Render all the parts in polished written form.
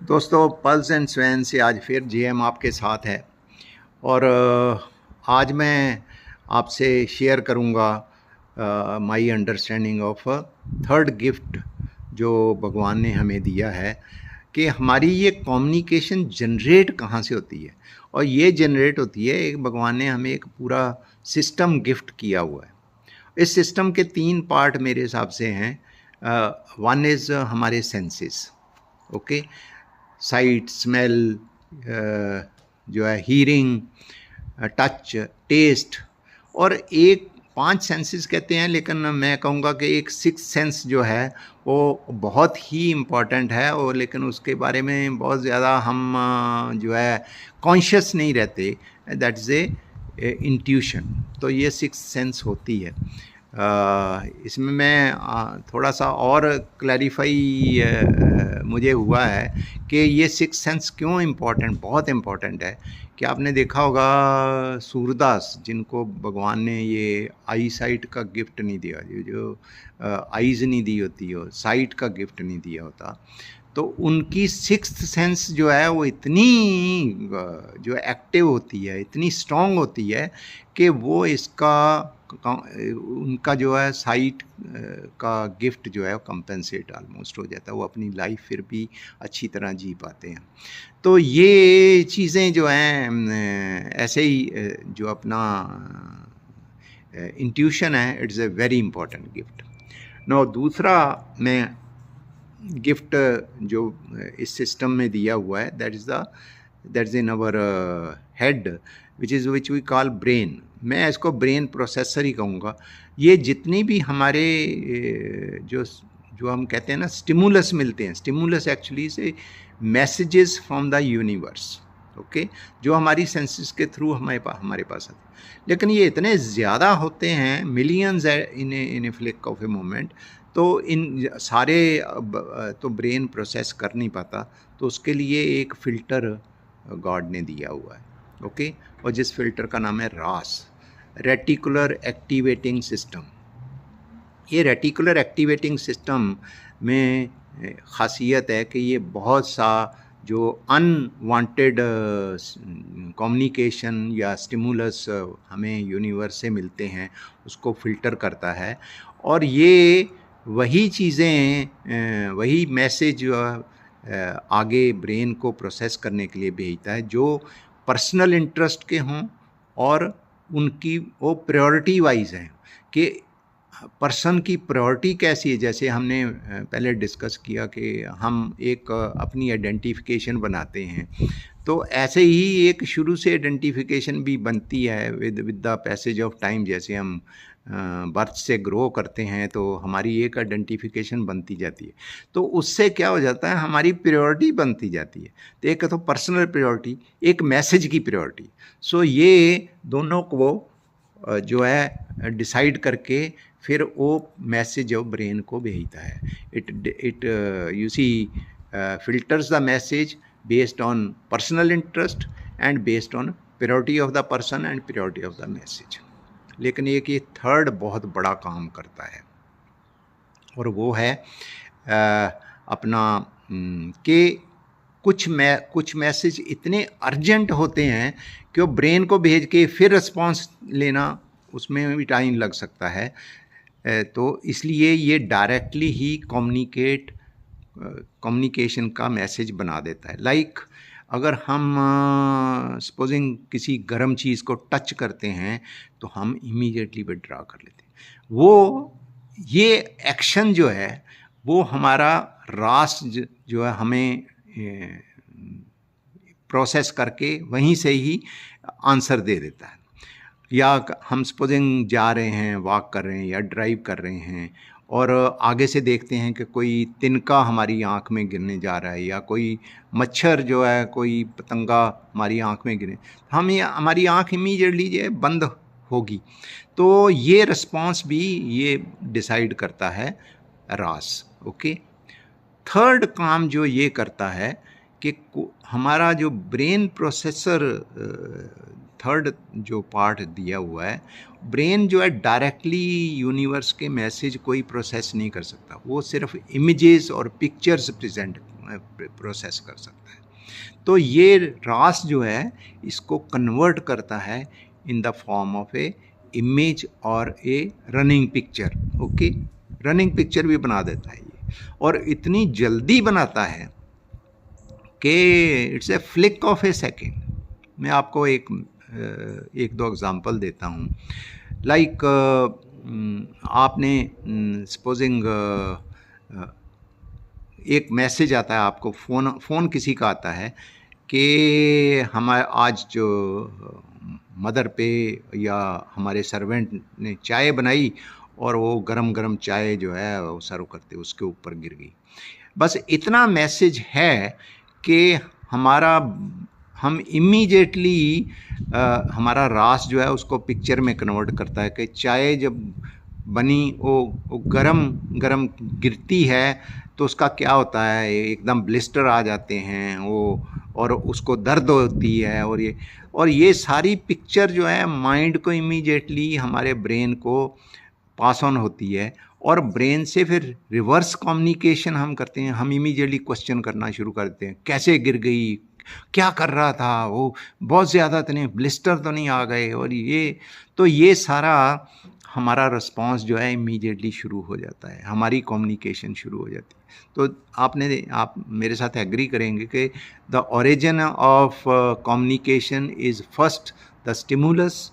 दोस्तों, pulse and swan से आज फिर जेएम आपके साथ है। और आज मैं आपसे शेयर करूंगा my understanding of third gift जो भगवान ने हमें दिया है, कि हमारी ये कम्युनिकेशन जनरेट कहाँ से होती है। और ये जनरेट होती है, एक भगवान ने हमें एक पूरा सिस्टम गिफ्ट किया हुआ है। इस सिस्टम के 3 पार्ट मेरे हिसाब से हैं। वन इज़ हमारे सेंसेस, ओके, साइट, स्मेल, जो है हीरिंग, टच, टेस्ट, और एक 5 सेंसेस कहते हैं, लेकिन मैं कहूँगा कि एक 6th सेंस जो है वो बहुत ही इम्पॉर्टेंट है। और लेकिन उसके बारे में बहुत ज़्यादा हम जो है कॉन्शियस नहीं रहते। That is a intuition. तो ये 6th सेंस होती है। इसमें मैं थोड़ा सा और क्लैरिफाई मुझे हुआ है कि ये 6th सेंस क्यों इम्पॉर्टेंट, बहुत इम्पॉर्टेंट है। कि आपने देखा होगा सूरदास, जिनको भगवान ने ये आई साइट का गिफ्ट नहीं दिया, जो आईज़ नहीं दी होती हो, साइट का गिफ्ट नहीं दिया होता, तो उनकी 6th सेंस जो है वो इतनी जो एक्टिव होती है, इतनी स्ट्रॉन्ग होती है कि वो इसका उनका जो है साइट का गिफ्ट जो है कंपेंसेट ऑलमोस्ट हो जाता है। वो अपनी लाइफ फिर भी अच्छी तरह जी पाते हैं। तो ये चीज़ें जो हैं ऐसे ही जो अपना इंट्यूशन है, it's a very important gift. No, दूसरा मैं गिफ्ट जो इस सिस्टम में दिया हुआ है, that is in our head, which we call brain. मैं इसको ब्रेन प्रोसेसर ही कहूँगा। ये जितनी भी हमारे जो जो हम कहते हैं ना स्टिमुलस मिलते हैं, स्टिमुलस एक्चुअली से messages from the universe, okay, जो हमारी सेंसेस के थ्रू हमारे पास आते हैं। लेकिन ये इतने ज़्यादा होते हैं, millions in A flick of a moment. तो इन सारे तो ब्रेन प्रोसेस कर नहीं पाता। तो उसके लिए एक फ़िल्टर गॉड ने दिया हुआ है, ओके। और जिस फिल्टर का नाम है रास, रेटिकुलर एक्टिवेटिंग सिस्टम। ये रेटिकुलर एक्टिवेटिंग सिस्टम में ख़ासियत है कि ये बहुत सा जो अनवांटेड कम्युनिकेशन या स्टिमुलस हमें यूनिवर्स से मिलते हैं उसको फ़िल्टर करता है। और ये वही चीज़ें, वही मैसेज आगे ब्रेन को प्रोसेस करने के लिए भेजता है जो पर्सनल इंटरेस्ट के हों, और उनकी वो प्रायोरिटी वाइज हैं कि पर्सन की प्रायोरिटी कैसी है। जैसे हमने पहले डिस्कस किया कि हम एक अपनी आइडेंटिफिकेशन बनाते हैं, तो ऐसे ही एक शुरू से आइडेंटिफिकेशन भी बनती है with the passage of time. जैसे हम बर्थ से ग्रो करते हैं तो हमारी एक आइडेंटिफिकेशन बनती जाती है। तो उससे क्या हो जाता है, हमारी प्रायोरिटी बनती जाती है। तो एक तो पर्सनल प्रायोरिटी, एक मैसेज की प्रायोरिटी। सो ये दोनों को जो है डिसाइड करके फिर वो मैसेज जो ब्रेन को भेजता है। It you see filters the message based on personal interest and based on priority of the person and priority of the message. लेकिन एक ये थर्ड बहुत बड़ा काम करता है, और वो है अपना कि कुछ मैसेज इतने अर्जेंट होते हैं कि वो ब्रेन को भेज के फिर रिस्पॉन्स लेना, उसमें भी टाइम लग सकता है। तो इसलिए ये डायरेक्टली ही कम्युनिकेशन का मैसेज बना देता है। लाइक अगर हम सपोजिंग किसी गर्म चीज़ को टच करते हैं तो हम इमीडिएटली विड्रॉ कर लेते हैं। वो ये एक्शन जो है वो हमारा रास जो है हमें प्रोसेस करके वहीं से ही आंसर दे देता है। या हम सपोजिंग जा रहे हैं, वॉक कर रहे हैं या ड्राइव कर रहे हैं, और आगे से देखते हैं कि कोई तिनका हमारी आँख में गिरने जा रहा है, या कोई मच्छर जो है, कोई पतंगा हमारी आँख में गिरे, हमारी आँख इमीडिएटली जो है बंद होगी। तो ये रिस्पॉन्स भी ये डिसाइड करता है रास, ओके। थर्ड काम जो ये करता है कि हमारा जो ब्रेन प्रोसेसर, थर्ड जो पार्ट दिया हुआ है, ब्रेन जो है डायरेक्टली यूनिवर्स के मैसेज कोई प्रोसेस नहीं कर सकता। वो सिर्फ इमेजेस और पिक्चर्स प्रेजेंट प्रोसेस कर सकता है। तो ये रास जो है इसको कन्वर्ट करता है in the form of a image और a running picture. Okay, running picture भी बना देता है ये, और इतनी जल्दी बनाता है कि it's a flick of A second. मैं आपको एक दो एग्जांपल देता हूँ। लाइक आपने सपोजिंग एक मैसेज आता है आपको, फ़ोन किसी का आता है कि हमारे आज जो मदर पे या हमारे सर्वेंट ने चाय बनाई और वो गरम गरम चाय जो है वो सर्व करते उसके ऊपर गिर गई। बस इतना मैसेज है कि हम इमीडिएटली हमारा रास जो है उसको पिक्चर में कन्वर्ट करता है कि चाय जब बनी वो गरम गरम गिरती है तो उसका क्या होता है, एकदम ब्लिस्टर आ जाते हैं वो, और उसको दर्द होती है, और ये सारी पिक्चर जो है माइंड को इमीडिएटली हमारे ब्रेन को पास ऑन होती है, और ब्रेन से फिर रिवर्स कम्युनिकेशन हम करते हैं। हम इमीडिएटली क्वेश्चन करना शुरू करते हैं, कैसे गिर गई, क्या कर रहा था वो, बहुत ज़्यादा तो नहीं, ब्लिस्टर तो नहीं आ गए, और ये सारा हमारा रिस्पांस जो है इमीडिएटली शुरू हो जाता है, हमारी कम्युनिकेशन शुरू हो जाती है। तो आप मेरे साथ एग्री करेंगे कि the origin of communication is first the stimulus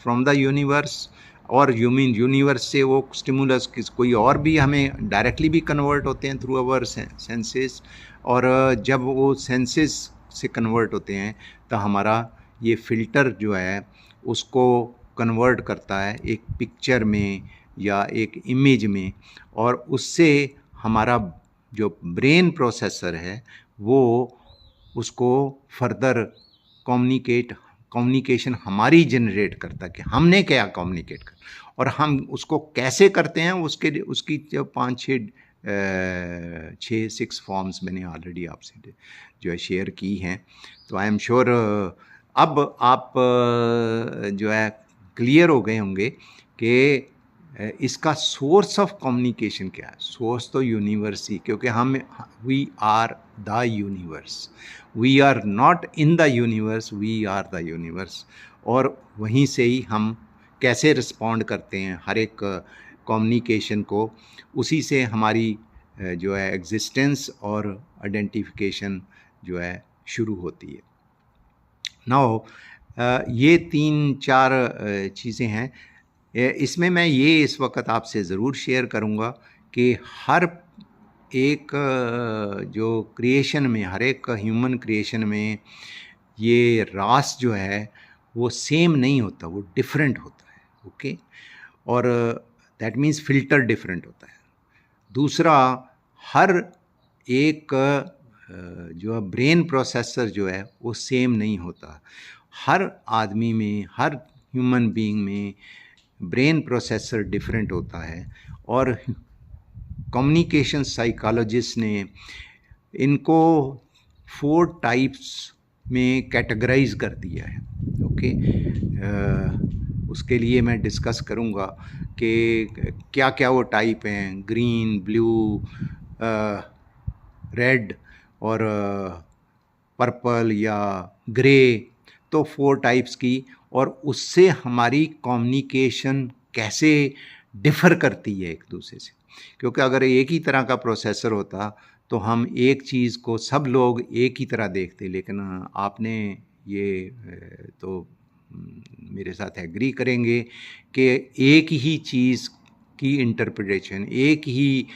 from the universe, और यूनिवर्स से वो स्टिमुलस कोई और भी हमें डायरेक्टली भी कन्वर्ट होते हैं थ्रू अवर सेंसेस, और जब वो सेंसेस से कन्वर्ट होते हैं तो हमारा ये फ़िल्टर जो है उसको कन्वर्ट करता है एक पिक्चर में या एक इमेज में, और उससे हमारा जो ब्रेन प्रोसेसर है वो उसको फर्दर कम्युनिकेशन हमारी जनरेट करता है कि हमने क्या कम्युनिकेट कर, और हम उसको कैसे करते हैं उसकी जो 6 फॉर्म्स मैंने ऑलरेडी आपसे जो है शेयर की हैं। तो आई एम श्योर अब आप जो है क्लियर हो गए होंगे कि इसका सोर्स ऑफ कम्युनिकेशन क्या है। सोर्स तो यूनिवर्स ही, क्योंकि we are the universe, we are not in the universe, we are the universe, और वहीं से ही हम कैसे रिस्पॉन्ड करते हैं हर एक कम्युनिकेशन को, उसी से हमारी जो है एग्जिस्टेंस और आइडेंटिफिकेशन जो है शुरू होती है। नाउ ये 3-4 चीज़ें हैं, इसमें मैं ये इस वक्त आपसे ज़रूर शेयर करूँगा कि हर एक जो क्रिएशन में, हर एक ह्यूमन क्रिएशन में ये रास जो है वो सेम नहीं होता, वो डिफरेंट होता है। ओके, और दैट मीन्स फ़िल्टर डिफरेंट होता है। दूसरा, हर एक जो ब्रेन प्रोसेसर जो है वो सेम नहीं होता। हर आदमी में, हर ह्यूमन बीइंग में ब्रेन प्रोसेसर डिफरेंट होता है, और कम्युनिकेशन साइकोलॉजिस्ट ने इनको 4 टाइप्स में कैटेगराइज कर दिया है। ओके, उसके लिए मैं डिस्कस करूँगा कि क्या क्या वो टाइप हैं, ग्रीन, ब्लू, रेड और पर्पल या ग्रे, तो 4 टाइप्स की, और उससे हमारी कम्युनिकेशन कैसे डिफ़र करती है एक दूसरे से। क्योंकि अगर एक ही तरह का प्रोसेसर होता तो हम एक चीज़ को सब लोग एक ही तरह देखते, लेकिन आपने ये तो मेरे साथ एग्री करेंगे कि एक ही चीज़ की इंटरप्रिटेशन, एक ही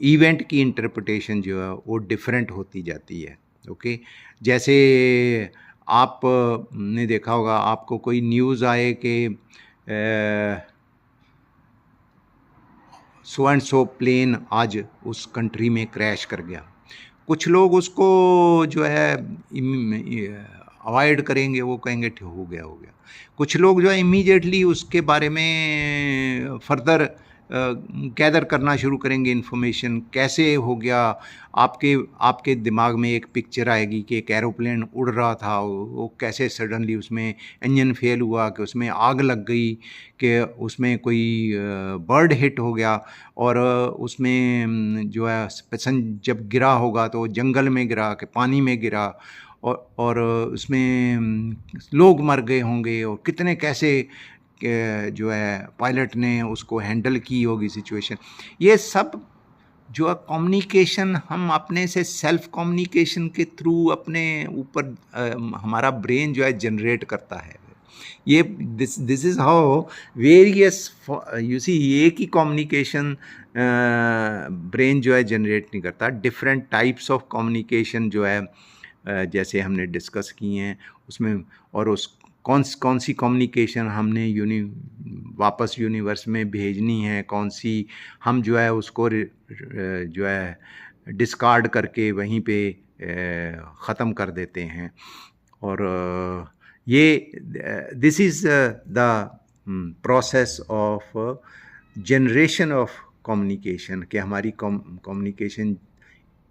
इवेंट की इंटरप्रिटेशन जो है वो डिफरेंट होती जाती है। ओके, जैसे आपने देखा होगा, आपको कोई न्यूज़ आए कि सो एंड सो प्लेन आज उस कंट्री में क्रैश कर गया, कुछ लोग उसको जो है अवॉइड करेंगे, वो कहेंगे हो गया। कुछ लोग जो है इमीडिएटली उसके बारे में फर्दर गैदर करना शुरू करेंगे इन्फॉर्मेशन, कैसे हो गया, आपके दिमाग में एक पिक्चर आएगी कि एक एरोप्लेन उड़ रहा था, वो कैसे सडनली उसमें इंजन फेल हुआ, कि उसमें आग लग गई, कि उसमें कोई बर्ड हिट हो गया, और उसमें जो है पैसेंजर जब गिरा होगा तो जंगल में गिरा, कि पानी में गिरा, और उसमें लोग मर गए होंगे, और कितने कैसे जो है पायलट ने उसको हैंडल की होगी सिचुएशन। ये सब जो है कम्युनिकेशन हम अपने से सेल्फ कम्युनिकेशन के थ्रू अपने ऊपर हमारा ब्रेन जो है जनरेट करता है। ये this is how various, you see, एक ही कम्युनिकेशन ब्रेन जो है जनरेट नहीं करता, डिफरेंट टाइप्स ऑफ कम्युनिकेशन जो है जैसे हमने डिस्कस किए हैं उसमें, और उस कौन सी कम्युनिकेशन हमने वापस यूनिवर्स में भेजनी है, कौन सी हम जो है उसको जो है डिस्कार्ड करके वहीं पे ख़त्म कर देते हैं। और ये this is the process of generation of communication, कि हमारी कम्युनिकेशन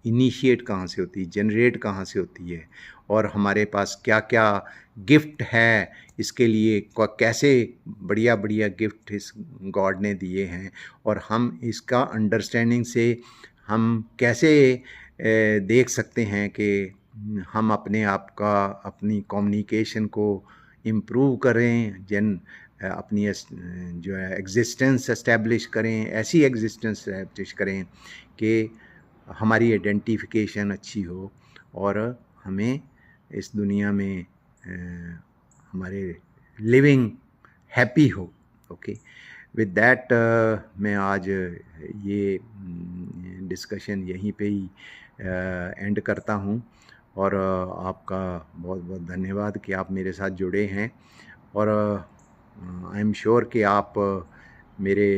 इनिशिएट कहाँ से होती है, जनरेट कहाँ से होती है, और हमारे पास क्या क्या गिफ्ट है इसके लिए, कैसे बढ़िया बढ़िया गिफ्ट इस गॉड ने दिए हैं, और हम इसका अंडरस्टैंडिंग से हम कैसे देख सकते हैं कि हम अपने आप का, अपनी कम्युनिकेशन को इम्प्रूव करें, अपनी जो है एग्जिस्टेंस एस्टेब्लिश करें, ऐसी एग्जिस्टेंस एस्टेब्लिश करें कि हमारी आइडेंटिफिकेशन अच्छी हो, और हमें इस दुनिया में हमारे लिविंग हैप्पी हो। ओके, विद दैट मैं आज ये डिस्कशन यहीं पे ही एंड करता हूँ, और आपका बहुत बहुत धन्यवाद कि आप मेरे साथ जुड़े हैं, और आई एम श्योर कि आप मेरे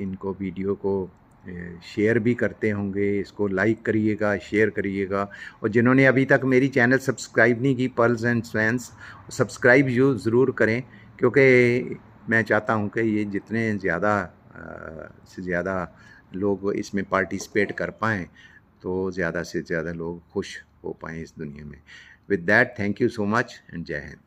इनको वीडियो को शेयर भी करते होंगे, इसको लाइक करिएगा, शेयर करिएगा, और जिन्होंने अभी तक मेरी चैनल सब्सक्राइब नहीं की, पर्ल्स एंड स्वैन्स, सब्सक्राइब ज़रूर करें, क्योंकि मैं चाहता हूं कि ये जितने ज़्यादा से ज़्यादा लोग इसमें पार्टिसिपेट कर पाएँ, तो ज़्यादा से ज़्यादा लोग खुश हो पाएँ इस दुनिया में। With that, thank you so much and जय हिंद।